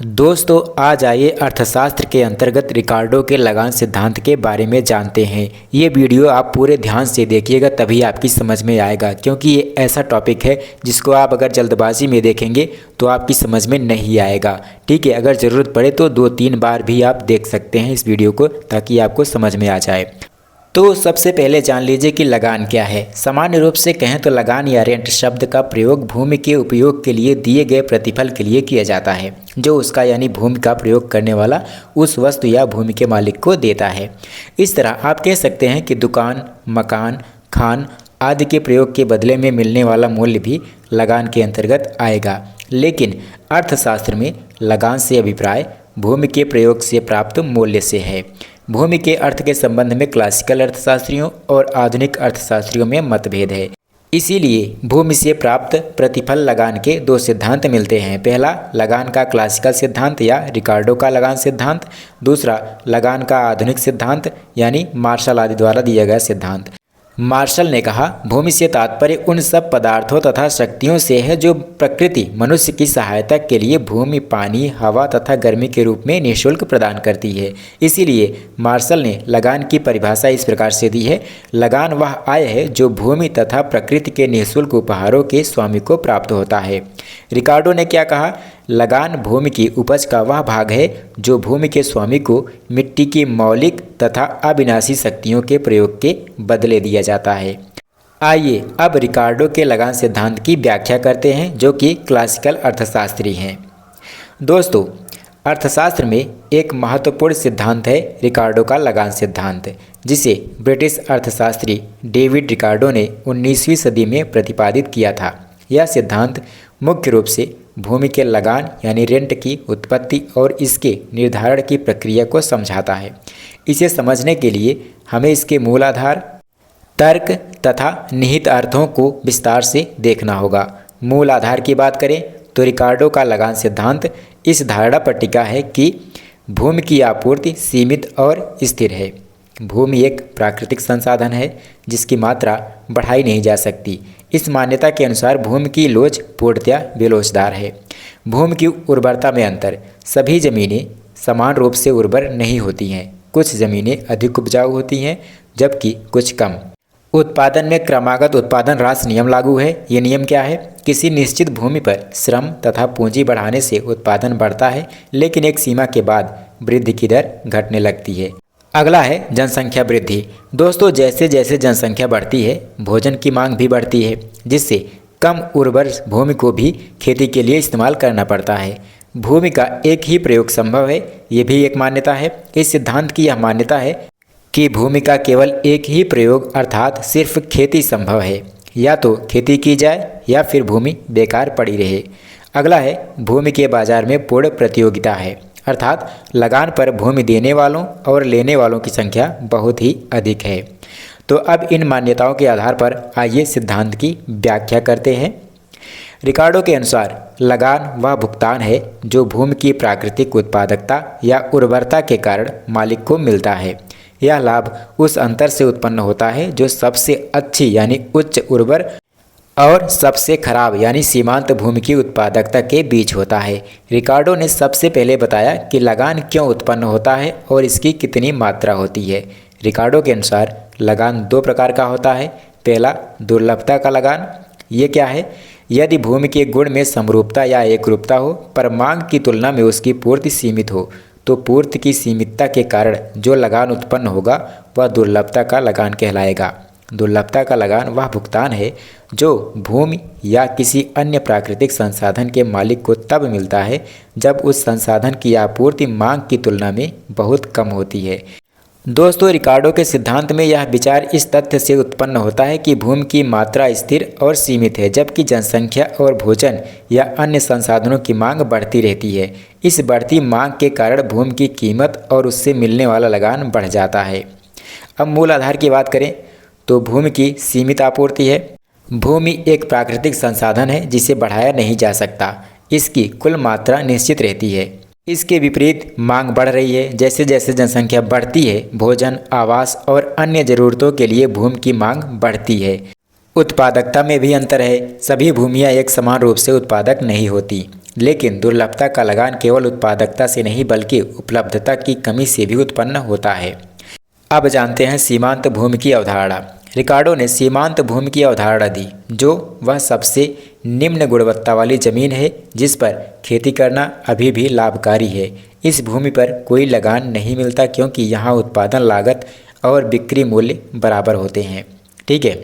दोस्तों आज आइए अर्थशास्त्र के अंतर्गत रिकार्डो के लगान सिद्धांत के बारे में जानते हैं। ये वीडियो आप पूरे ध्यान से देखिएगा तभी आपकी समझ में आएगा, क्योंकि ये ऐसा टॉपिक है जिसको आप अगर जल्दबाजी में देखेंगे तो आपकी समझ में नहीं आएगा। ठीक है, अगर ज़रूरत पड़े तो 2-3 बार भी आप देख सकते हैं इस वीडियो को, ताकि आपको समझ में आ जाए। तो सबसे पहले जान लीजिए कि लगान क्या है। सामान्य रूप से कहें तो लगान या रेंट शब्द का प्रयोग भूमि के उपयोग के लिए दिए गए प्रतिफल के लिए किया जाता है, जो उसका यानी भूमि का प्रयोग करने वाला उस वस्तु या भूमि के मालिक को देता है। इस तरह आप कह सकते हैं कि दुकान, मकान, खान आदि के प्रयोग के बदले में मिलने वाला मूल्य भी लगान के अंतर्गत आएगा। लेकिन अर्थशास्त्र में लगान से अभिप्राय भूमि के प्रयोग से प्राप्त मूल्य से है। भूमि के अर्थ के संबंध में क्लासिकल अर्थशास्त्रियों और आधुनिक अर्थशास्त्रियों में मतभेद है। इसीलिए भूमि से प्राप्त प्रतिफल लगान के 2 सिद्धांत मिलते हैं। पहला लगान का क्लासिकल सिद्धांत या रिकार्डो का लगान सिद्धांत, दूसरा लगान का आधुनिक सिद्धांत यानी मार्शल आदि द्वारा दिया गया सिद्धांत। मार्शल ने कहा, भूमि से तात्पर्य उन सब पदार्थों तथा शक्तियों से है जो प्रकृति मनुष्य की सहायता के लिए भूमि, पानी, हवा तथा गर्मी के रूप में निःशुल्क प्रदान करती है। इसीलिए मार्शल ने लगान की परिभाषा इस प्रकार से दी है, लगान वह आय है जो भूमि तथा प्रकृति के निःशुल्क उपहारों के स्वामी को प्राप्त होता है। रिकार्डो ने क्या कहा, लगान भूमि की उपज का वह भाग है जो भूमि के स्वामी को मिट्टी की मौलिक तथा अविनाशी शक्तियों के प्रयोग के बदले दिया जाता है। आइए अब रिकार्डो के लगान सिद्धांत की व्याख्या करते हैं, जो कि क्लासिकल अर्थशास्त्री हैं। दोस्तों, अर्थशास्त्र में एक महत्वपूर्ण सिद्धांत है रिकार्डो का लगान सिद्धांत, जिसे ब्रिटिश अर्थशास्त्री डेविड रिकार्डो ने 19वीं सदी में प्रतिपादित किया था। यह सिद्धांत मुख्य रूप से भूमि के लगान यानी रेंट की उत्पत्ति और इसके निर्धारण की प्रक्रिया को समझाता है। इसे समझने के लिए हमें इसके मूल आधार, तर्क तथा निहित अर्थों को विस्तार से देखना होगा। मूल आधार की बात करें तो रिकार्डो का लगान सिद्धांत इस धारणा पर टिका है कि भूमि की आपूर्ति सीमित और स्थिर है। भूमि एक प्राकृतिक संसाधन है जिसकी मात्रा बढ़ाई नहीं जा सकती। इस मान्यता के अनुसार भूमि की लोच पूर्णतया बेलोचदार है। भूमि की उर्वरता में अंतर, सभी ज़मीनें समान रूप से उर्वर नहीं होती हैं। कुछ ज़मीनें अधिक उपजाऊ होती हैं जबकि कुछ कम। उत्पादन में क्रमागत उत्पादन ह्रास नियम लागू है। ये नियम क्या है? किसी निश्चित भूमि पर श्रम तथा पूंजी बढ़ाने से उत्पादन बढ़ता है, लेकिन एक सीमा के बाद वृद्धि की दर घटने लगती है। अगला है जनसंख्या वृद्धि। दोस्तों, जैसे जैसे जनसंख्या बढ़ती है भोजन की मांग भी बढ़ती है, जिससे कम उर्वर भूमि को भी खेती के लिए इस्तेमाल करना पड़ता है। भूमि का एक ही प्रयोग संभव है, ये भी एक मान्यता है। इस सिद्धांत की यह मान्यता है कि भूमि का केवल एक ही प्रयोग अर्थात सिर्फ खेती संभव है। या तो खेती की जाए या फिर भूमि बेकार पड़ी रहे। अगला है भूमि के बाजार में पूर्ण प्रतियोगिता है, अर्थात लगान पर भूमि देने वालों और लेने वालों की संख्या बहुत ही अधिक है। तो अब इन मान्यताओं के आधार पर आइए सिद्धांत की व्याख्या करते हैं। रिकार्डो के अनुसार लगान वह भुगतान है जो भूमि की प्राकृतिक उत्पादकता या उर्वरता के कारण मालिक को मिलता है। यह लाभ उस अंतर से उत्पन्न होता है जो सबसे अच्छी यानी उच्च उर्वर और सबसे खराब यानी सीमांत भूमि की उत्पादकता के बीच होता है। रिकार्डो ने सबसे पहले बताया कि लगान क्यों उत्पन्न होता है और इसकी कितनी मात्रा होती है। रिकार्डो के अनुसार लगान 2 प्रकार का होता है। पहला दुर्लभता का लगान। ये क्या है? यदि भूमि के गुण में समरूपता या एकरूपता हो पर मांग की तुलना में उसकी पूर्ति सीमित हो, तो पूर्ति की सीमितता के कारण जो लगान उत्पन्न होगा वह दुर्लभता का लगान कहलाएगा। दुर्लभता का लगान वह भुगतान है जो भूमि या किसी अन्य प्राकृतिक संसाधन के मालिक को तब मिलता है जब उस संसाधन की आपूर्ति मांग की तुलना में बहुत कम होती है। दोस्तों, रिकार्डो के सिद्धांत में यह विचार इस तथ्य से उत्पन्न होता है कि भूमि की मात्रा स्थिर और सीमित है, जबकि जनसंख्या और भोजन या अन्य संसाधनों की मांग बढ़ती रहती है। इस बढ़ती मांग के कारण भूमि की कीमत और उससे मिलने वाला लगान बढ़ जाता है। अब मूल आधार की बात करें तो भूमि की सीमित आपूर्ति है। भूमि एक प्राकृतिक संसाधन है जिसे बढ़ाया नहीं जा सकता। इसकी कुल मात्रा निश्चित रहती है। इसके विपरीत मांग बढ़ रही है। जैसे जैसे जनसंख्या बढ़ती है, भोजन, आवास और अन्य जरूरतों के लिए भूमि की मांग बढ़ती है। उत्पादकता में भी अंतर है। सभी भूमियाँ एक समान रूप से उत्पादक नहीं होती। लेकिन दुर्लभता का लगान केवल उत्पादकता से नहीं बल्कि उपलब्धता की कमी से भी उत्पन्न होता है। अब जानते हैं सीमांत भूमि की अवधारणा। रिकार्डो ने सीमांत भूमि की अवधारणा दी, जो वह सबसे निम्न गुणवत्ता वाली जमीन है जिस पर खेती करना अभी भी लाभकारी है। इस भूमि पर कोई लगान नहीं मिलता क्योंकि यहाँ उत्पादन लागत और बिक्री मूल्य बराबर होते हैं। ठीक है,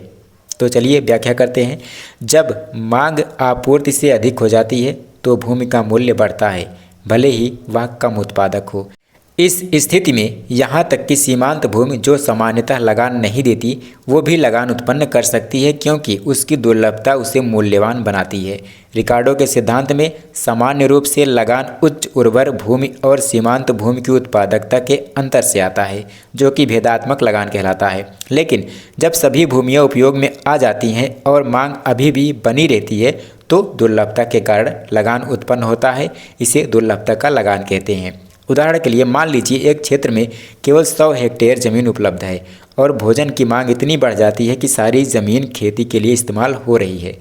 तो चलिए व्याख्या करते हैं। जब मांग आपूर्ति से अधिक हो जाती है तो भूमि का मूल्य बढ़ता है, भले ही वह कम उत्पादक हो। इस स्थिति में यहाँ तक कि सीमांत भूमि जो सामान्यतः लगान नहीं देती, वो भी लगान उत्पन्न कर सकती है क्योंकि उसकी दुर्लभता उसे मूल्यवान बनाती है। रिकार्डो के सिद्धांत में सामान्य रूप से लगान उच्च उर्वर भूमि और सीमांत भूमि की उत्पादकता के अंतर से आता है, जो कि भेदात्मक लगान कहलाता है। लेकिन जब सभी भूमियाँ उपयोग में आ जाती हैं और मांग अभी भी बनी रहती है तो दुर्लभता के कारण लगान उत्पन्न होता है। इसे दुर्लभता का लगान कहते हैं। उदाहरण के लिए मान लीजिए एक क्षेत्र में केवल 100 हेक्टेयर ज़मीन उपलब्ध है और भोजन की मांग इतनी बढ़ जाती है कि सारी ज़मीन खेती के लिए इस्तेमाल हो रही है।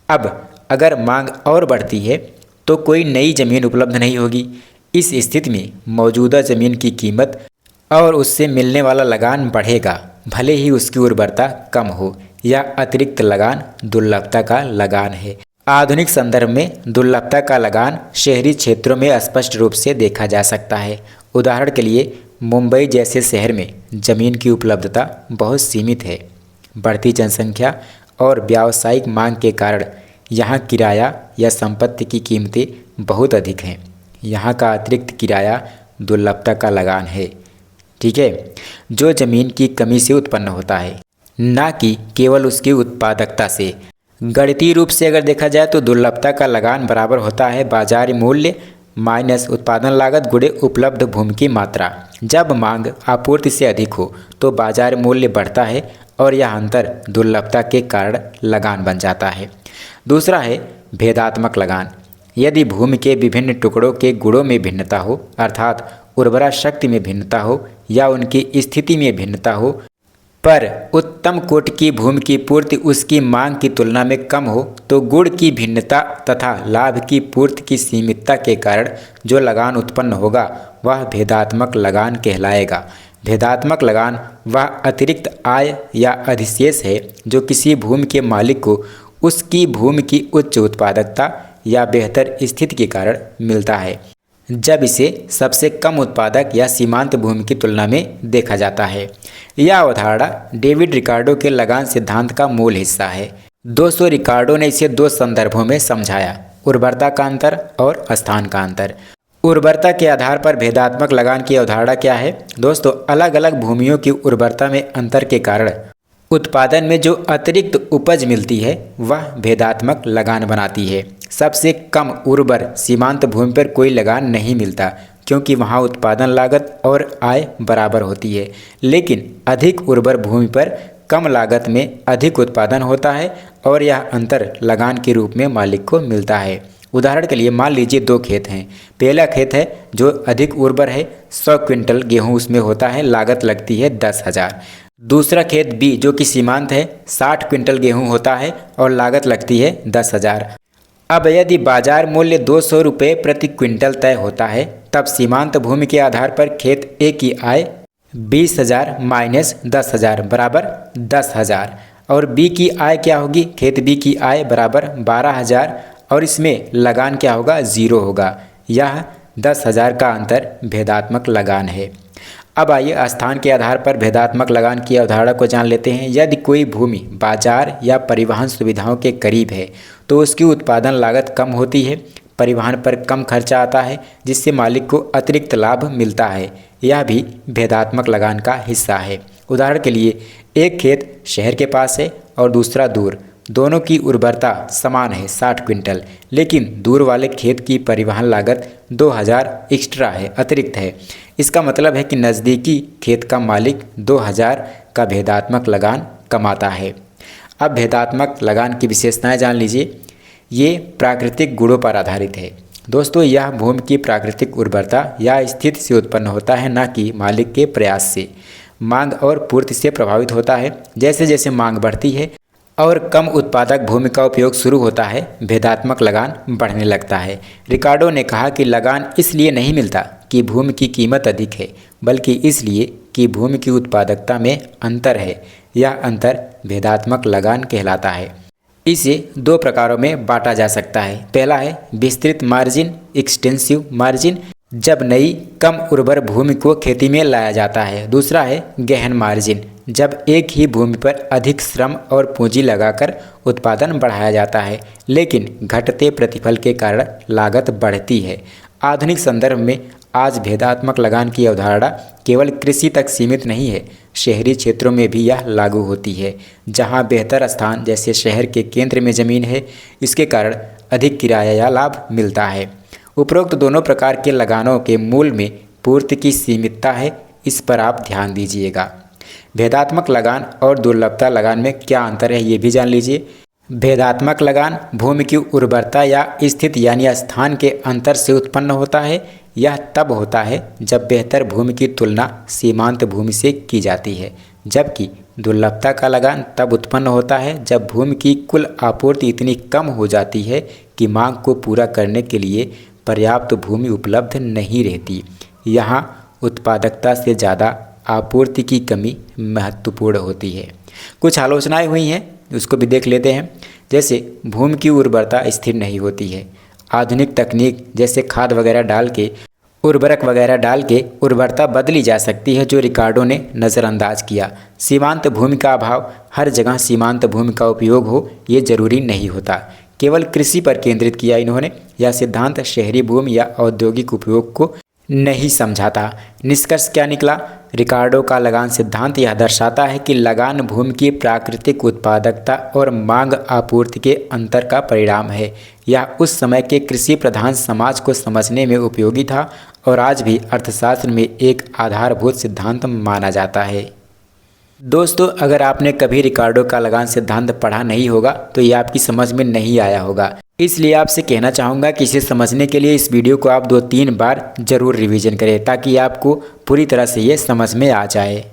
अब अगर मांग और बढ़ती है तो कोई नई ज़मीन उपलब्ध नहीं होगी। इस स्थिति में मौजूदा ज़मीन की कीमत और उससे मिलने वाला लगान बढ़ेगा, भले ही उसकी उर्वरता कम हो। यह अतिरिक्त लगान दुर्लभता का लगान है। आधुनिक संदर्भ में दुर्लभता का लगान शहरी क्षेत्रों में स्पष्ट रूप से देखा जा सकता है। उदाहरण के लिए मुंबई जैसे शहर में ज़मीन की उपलब्धता बहुत सीमित है। बढ़ती जनसंख्या और व्यावसायिक मांग के कारण यहाँ किराया या संपत्ति की कीमतें बहुत अधिक हैं। यहाँ का अतिरिक्त किराया दुर्लभता का लगान है। ठीक है, जो ज़मीन की कमी से उत्पन्न होता है, ना कि केवल उसकी उत्पादकता से। गणितीय रूप से अगर देखा जाए तो दुर्लभता का लगान बराबर होता है बाजार मूल्य माइनस उत्पादन लागत गुणे उपलब्ध भूमि की मात्रा। जब मांग आपूर्ति से अधिक हो तो बाजार मूल्य बढ़ता है और यह अंतर दुर्लभता के कारण लगान बन जाता है। दूसरा है भेदात्मक लगान। यदि भूमि के विभिन्न टुकड़ों के गुणों में भिन्नता हो, अर्थात उर्वरा शक्ति में भिन्नता हो या उनकी स्थिति में भिन्नता हो, पर उत्तम कोटि की भूमि की पूर्ति उसकी मांग की तुलना में कम हो, तो गुण की भिन्नता तथा लाभ की पूर्ति की सीमितता के कारण जो लगान उत्पन्न होगा वह भेदात्मक लगान कहलाएगा। भेदात्मक लगान वह अतिरिक्त आय या अधिशेष है जो किसी भूमि के मालिक को उसकी भूमि की उच्च उत्पादकता या बेहतर स्थिति के कारण मिलता है, जब इसे सबसे कम उत्पादक या सीमांत भूमि की तुलना में देखा जाता है। यह अवधारणा डेविड रिकार्डो के लगान सिद्धांत का मूल हिस्सा है। दोस्तों, रिकार्डो ने इसे दो संदर्भों में समझाया, उर्वरता का अंतर और स्थान का अंतर। उर्वरता के आधार पर भेदात्मक लगान की अवधारणा क्या है? दोस्तों, अलग अलग भूमियों की उर्वरता में अंतर के कारण उत्पादन में जो अतिरिक्त उपज मिलती है वह भेदात्मक लगान बनाती है। सबसे कम उर्वर सीमांत भूमि पर कोई लगान नहीं मिलता क्योंकि वहाँ उत्पादन लागत और आय बराबर होती है, लेकिन अधिक उर्वर भूमि पर कम लागत में अधिक उत्पादन होता है और यह अंतर लगान के रूप में मालिक को मिलता है। उदाहरण के लिए मान लीजिए दो खेत हैं। पहला खेत है जो अधिक उर्वर है, 100 क्विंटल गेहूँ उसमें होता है, लागत लगती है 10,000। दूसरा खेत बी जो कि सीमांत है, 60 क्विंटल गेहूँ होता है और लागत लगती है 10,000। अब यदि बाजार मूल्य 200 रुपये प्रति क्विंटल तय होता है, तब सीमांत भूमि के आधार पर खेत ए की आय 20,000 माइनस 10,000 बराबर 10,000 और बी की आय क्या होगी? खेत बी की आय बराबर 12,000 और इसमें लगान क्या होगा? 0 होगा। यह 10,000 का अंतर भेदात्मक लगान है। अब आइए स्थान के आधार पर भेदात्मक लगान की अवधारणा को जान लेते हैं। यदि कोई भूमि बाजार या परिवहन सुविधाओं के करीब है तो उसकी उत्पादन लागत कम होती है, परिवहन पर कम खर्चा आता है जिससे मालिक को अतिरिक्त लाभ मिलता है। यह भी भेदात्मक लगान का हिस्सा है। उदाहरण के लिए एक खेत शहर के पास है और दूसरा दूर, दोनों की उर्वरता समान है 60 क्विंटल, लेकिन दूर वाले खेत की परिवहन लागत 2,000 एक्स्ट्रा है, अतिरिक्त है। इसका मतलब है कि नज़दीकी खेत का मालिक 2,000 का भेदात्मक लगान कमाता है। अब भेदात्मक लगान की विशेषताएं जान लीजिए। ये प्राकृतिक गुणों पर आधारित है। दोस्तों, यह भूमि की प्राकृतिक उर्वरता या स्थिति से उत्पन्न होता है, ना कि मालिक के प्रयास से। मांग और पूर्ति से प्रभावित होता है। जैसे जैसे मांग बढ़ती है और कम उत्पादक भूमि का उपयोग शुरू होता है, भेदात्मक लगान बढ़ने लगता है। रिकार्डो ने कहा कि लगान इसलिए नहीं मिलता कि भूमि की कीमत अधिक है, बल्कि इसलिए कि भूमि की उत्पादकता में अंतर है। यह अंतर भेदात्मक लगान कहलाता है। इसे दो प्रकारों में बांटा जा सकता है। पहला है विस्तृत मार्जिन, एक्सटेंसिव मार्जिन, जब नई कम उर्वर भूमि को खेती में लाया जाता है। दूसरा है गहन मार्जिन, जब एक ही भूमि पर अधिक श्रम और पूंजी लगाकर उत्पादन बढ़ाया जाता है, लेकिन घटते प्रतिफल के कारण लागत बढ़ती है। आधुनिक संदर्भ में आज भेदात्मक लगान की अवधारणा केवल कृषि तक सीमित नहीं है। शहरी क्षेत्रों में भी यह लागू होती है, जहां बेहतर स्थान जैसे शहर के केंद्र में ज़मीन है, इसके कारण अधिक किराया या लाभ मिलता है। उपरोक्त दोनों प्रकार के लगानों के मूल में पूर्ति की सीमितता है, इस पर आप ध्यान दीजिएगा। भेदात्मक लगान और दुर्लभता लगान में क्या अंतर है, ये भी जान लीजिए। भेदात्मक लगान भूमि की उर्वरता या स्थिति यानी स्थान के अंतर से उत्पन्न होता है। यह तब होता है जब बेहतर भूमि की तुलना सीमांत भूमि से की जाती है, जबकि दुर्लभता का लगान तब उत्पन्न होता है जब भूमि की कुल आपूर्ति इतनी कम हो जाती है कि मांग को पूरा करने के लिए पर्याप्त भूमि उपलब्ध नहीं रहती। यहाँ उत्पादकता से ज़्यादा आपूर्ति की कमी महत्वपूर्ण होती है। कुछ आलोचनाएं हुई हैं, उसको भी देख लेते हैं। जैसे भूमि की उर्वरता स्थिर नहीं होती है। आधुनिक तकनीक जैसे खाद वगैरह डाल के, उर्वरक वगैरह डाल के उर्वरता बदली जा सकती है, जो रिकार्डो ने नज़रअंदाज किया। सीमांत भूमि का अभाव, हर जगह सीमांत भूमि का उपयोग हो ये जरूरी नहीं होता। केवल कृषि पर केंद्रित किया इन्होंने। यह सिद्धांत शहरी भूमि या औद्योगिक उपयोग को नहीं समझाता। निष्कर्ष क्या निकला? रिकार्डो का लगान सिद्धांत यह दर्शाता है कि लगान भूमि की प्राकृतिक उत्पादकता और मांग आपूर्ति के अंतर का परिणाम है। यह उस समय के कृषि प्रधान समाज को समझने में उपयोगी था और आज भी अर्थशास्त्र में एक आधारभूत सिद्धांत माना जाता है। दोस्तों, अगर आपने कभी रिकार्डो का लगान सिद्धांत पढ़ा नहीं होगा तो ये आपकी समझ में नहीं आया होगा। इसलिए आपसे कहना चाहूँगा कि इसे समझने के लिए इस वीडियो को आप 2-3 बार ज़रूर रिवीजन करें, ताकि आपको पूरी तरह से ये समझ में आ जाए।